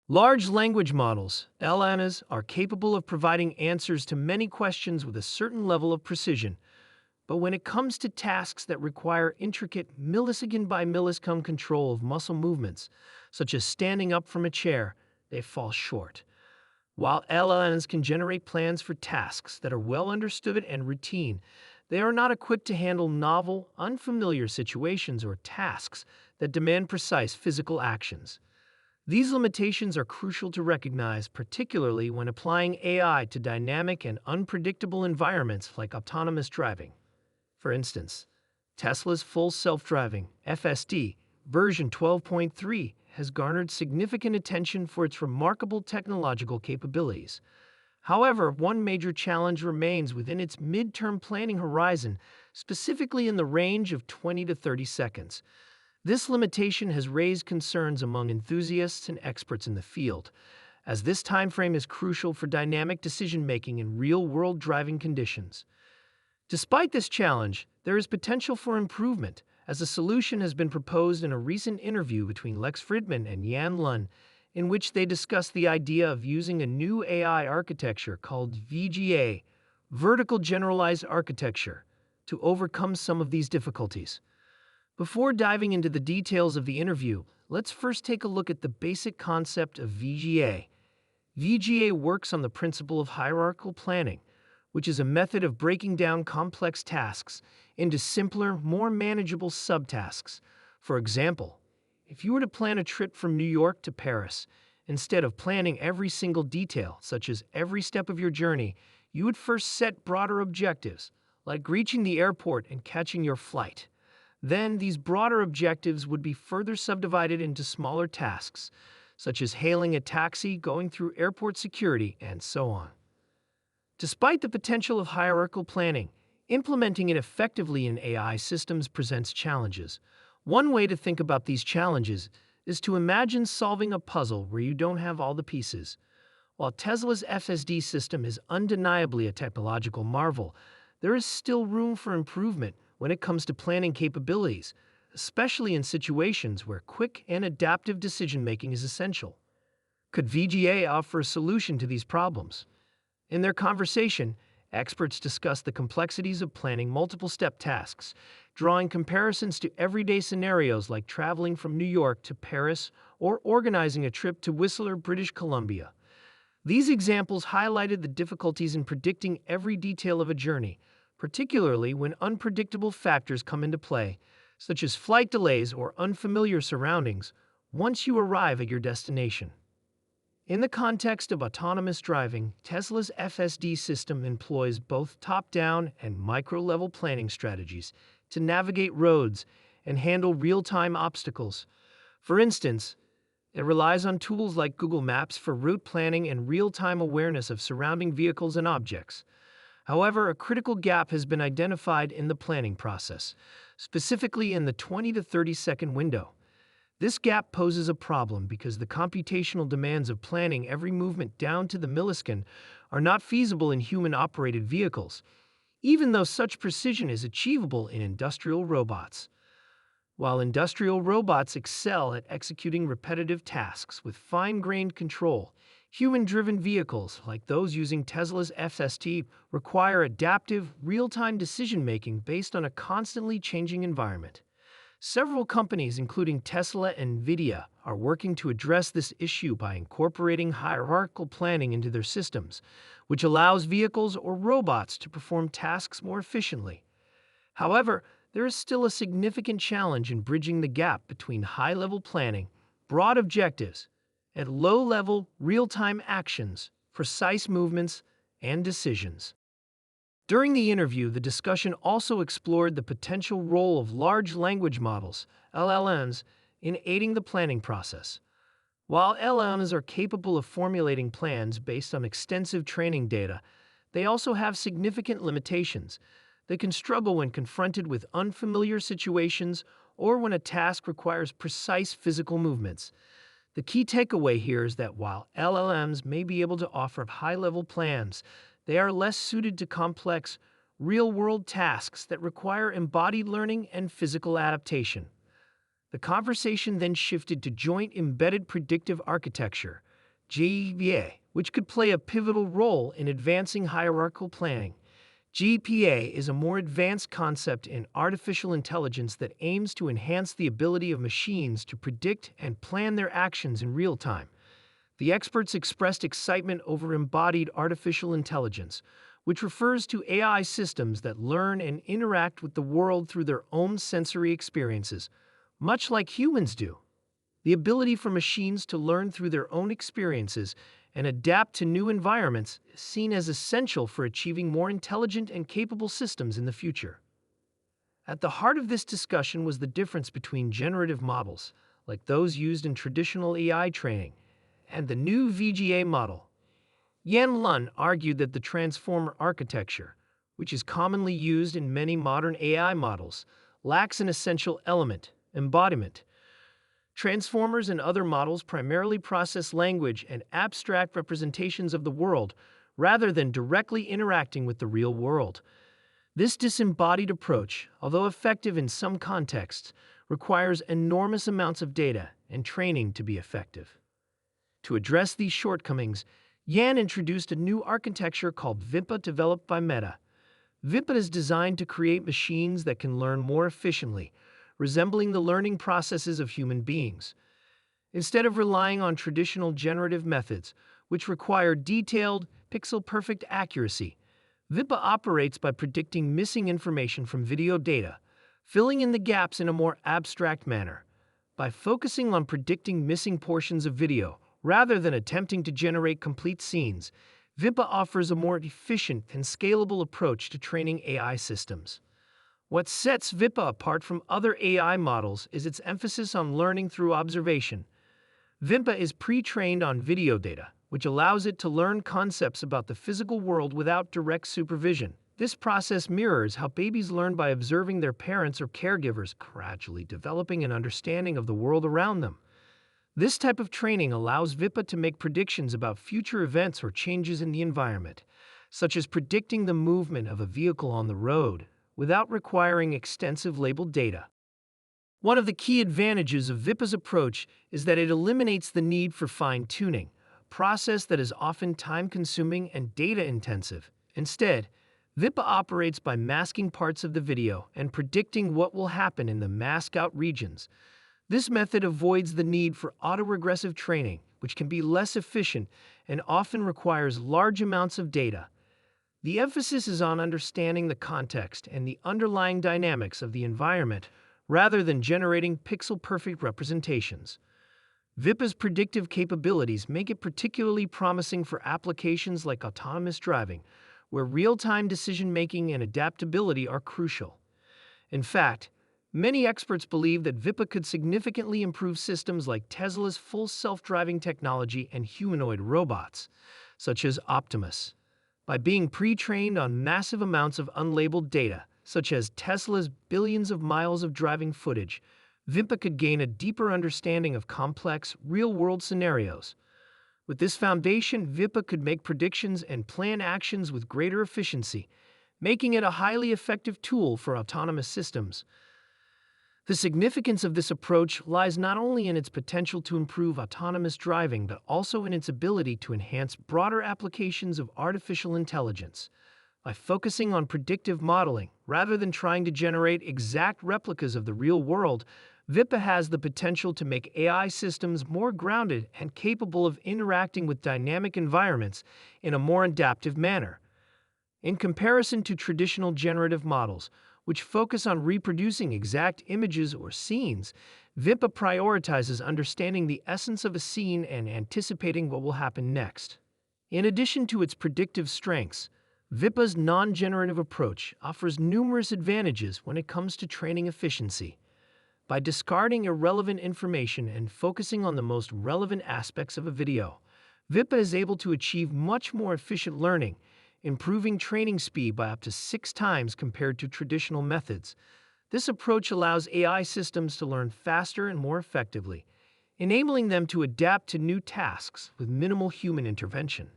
Large language models, LLMs, are capable of providing answers to many questions with a certain level of precision. But when it comes to tasks that require intricate millisecond by millisecond control of muscle movements, such as standing up from a chair, they fall short. While LLMs can generate plans for tasks that are well understood and routine, they are not equipped to handle novel, unfamiliar situations or tasks that demand precise physical actions. These limitations are crucial to recognize, particularly when applying AI to dynamic and unpredictable environments like autonomous driving. For instance, Tesla's full self-driving FSD version 12.3 has garnered significant attention for its remarkable technological capabilities. However, one major challenge remains within its midterm planning horizon, specifically in the range of 20 to 30 seconds. This limitation has raised concerns among enthusiasts and experts in the field, as this timeframe is crucial for dynamic decision-making in real-world driving conditions. Despite this challenge, there is potential for improvement, as a solution has been proposed in a recent interview between Lex Fridman and Yan Lun, in which they discussed the idea of using a new AI architecture called VGA, Vertical Generalized Architecture, to overcome some of these difficulties. Before diving into the details of the interview, let's first take a look at the basic concept of VGA. VGA works on the principle of hierarchical planning, which is a method of breaking down complex tasks into simpler, more manageable subtasks. For example, if you were to plan a trip from New York to Paris, instead of planning every single detail, such as every step of your journey, you would first set broader objectives, like reaching the airport and catching your flight. Then, these broader objectives would be further subdivided into smaller tasks, such as hailing a taxi, going through airport security, and so on. Despite the potential of hierarchical planning, implementing it effectively in AI systems presents challenges. One way to think about these challenges is to imagine solving a puzzle where you don't have all the pieces. While Tesla's FSD system is undeniably a technological marvel, there is still room for improvement when it comes to planning capabilities, especially in situations where quick and adaptive decision-making is essential. Could VGA offer a solution to these problems? In their conversation, experts discuss the complexities of planning multiple-step tasks, drawing comparisons to everyday scenarios like traveling from New York to Paris or organizing a trip to Whistler, British Columbia. These examples highlighted the difficulties in predicting every detail of a journey, particularly when unpredictable factors come into play, such as flight delays or unfamiliar surroundings, once you arrive at your destination. In the context of autonomous driving, Tesla's FSD system employs both top-down and micro-level planning strategies to navigate roads and handle real-time obstacles. For instance, it relies on tools like Google Maps for route planning and real-time awareness of surrounding vehicles and objects. However, a critical gap has been identified in the planning process, specifically in the 20 to 30-second window. This gap poses a problem because the computational demands of planning every movement down to the millisecond are not feasible in human-operated vehicles, even though such precision is achievable in industrial robots. While industrial robots excel at executing repetitive tasks with fine-grained control, human-driven vehicles, like those using Tesla's FSD, require adaptive, real-time decision-making based on a constantly changing environment. Several companies, including Tesla and NVIDIA, are working to address this issue by incorporating hierarchical planning into their systems, which allows vehicles or robots to perform tasks more efficiently. However, there is still a significant challenge in bridging the gap between high-level planning, broad objectives, and low-level, real-time actions, precise movements, and decisions. During the interview, the discussion also explored the potential role of large language models, LLMs, in aiding the planning process. While LLMs are capable of formulating plans based on extensive training data, they also have significant limitations. They can struggle when confronted with unfamiliar situations or when a task requires precise physical movements. The key takeaway here is that while LLMs may be able to offer high-level plans, they are less suited to complex, real-world tasks that require embodied learning and physical adaptation. The conversation then shifted to joint embedded predictive architecture, GPA, which could play a pivotal role in advancing hierarchical planning. GPA is a more advanced concept in artificial intelligence that aims to enhance the ability of machines to predict and plan their actions in real time. The experts expressed excitement over embodied artificial intelligence, which refers to AI systems that learn and interact with the world through their own sensory experiences, much like humans do. The ability for machines to learn through their own experiences and adapt to new environments is seen as essential for achieving more intelligent and capable systems in the future. At the heart of this discussion was the difference between generative models, like those used in traditional AI training, and the new VGA model. Yan Lun argued that the transformer architecture, which is commonly used in many modern AI models, lacks an essential element, embodiment. Transformers and other models primarily process language and abstract representations of the world rather than directly interacting with the real world. This disembodied approach, although effective in some contexts, requires enormous amounts of data and training to be effective. To address these shortcomings, Yan introduced a new architecture called VIPA developed by Meta. VIPA is designed to create machines that can learn more efficiently, resembling the learning processes of human beings. Instead of relying on traditional generative methods, which require detailed, pixel-perfect accuracy, VIPA operates by predicting missing information from video data, filling in the gaps in a more abstract manner. By focusing on predicting missing portions of video, rather than attempting to generate complete scenes, VIPA offers a more efficient and scalable approach to training AI systems. What sets VIPA apart from other AI models is its emphasis on learning through observation. VIPA is pre-trained on video data, which allows it to learn concepts about the physical world without direct supervision. This process mirrors how babies learn by observing their parents or caregivers, gradually developing an understanding of the world around them. This type of training allows VIPA to make predictions about future events or changes in the environment, such as predicting the movement of a vehicle on the road, without requiring extensive labeled data. One of the key advantages of VIPA's approach is that it eliminates the need for fine-tuning, a process that is often time-consuming and data-intensive. Instead, VIPA operates by masking parts of the video and predicting what will happen in the mask-out regions. This method avoids the need for autoregressive training, which can be less efficient and often requires large amounts of data. The emphasis is on understanding the context and the underlying dynamics of the environment rather than generating pixel-perfect representations. VIPA's predictive capabilities make it particularly promising for applications like autonomous driving, where real-time decision-making and adaptability are crucial. In fact, many experts believe that VIPA could significantly improve systems like Tesla's full self-driving technology and humanoid robots, such as Optimus. By being pre-trained on massive amounts of unlabeled data, such as Tesla's billions of miles of driving footage, VIPA could gain a deeper understanding of complex, real-world scenarios. With this foundation, VIPA could make predictions and plan actions with greater efficiency, making it a highly effective tool for autonomous systems. The significance of this approach lies not only in its potential to improve autonomous driving, but also in its ability to enhance broader applications of artificial intelligence. By focusing on predictive modeling, rather than trying to generate exact replicas of the real world, VIPA has the potential to make AI systems more grounded and capable of interacting with dynamic environments in a more adaptive manner. In comparison to traditional generative models, which focus on reproducing exact images or scenes, VIPA prioritizes understanding the essence of a scene and anticipating what will happen next. In addition to its predictive strengths, VIPA's non-generative approach offers numerous advantages when it comes to training efficiency. By discarding irrelevant information and focusing on the most relevant aspects of a video, VIPA is able to achieve much more efficient learning, improving training speed by up to 6 times compared to traditional methods. This approach allows AI systems to learn faster and more effectively, enabling them to adapt to new tasks with minimal human intervention.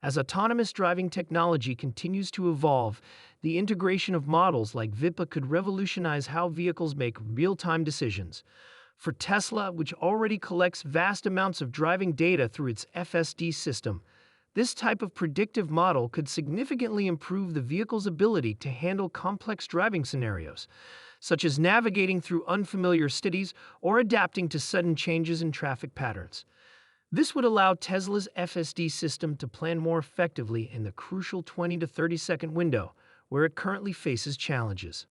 As autonomous driving technology continues to evolve, the integration of models like VIPA could revolutionize how vehicles make real-time decisions. For Tesla, which already collects vast amounts of driving data through its FSD system, this type of predictive model could significantly improve the vehicle's ability to handle complex driving scenarios, such as navigating through unfamiliar cities or adapting to sudden changes in traffic patterns. This would allow Tesla's FSD system to plan more effectively in the crucial 20 to 30 second window where it currently faces challenges.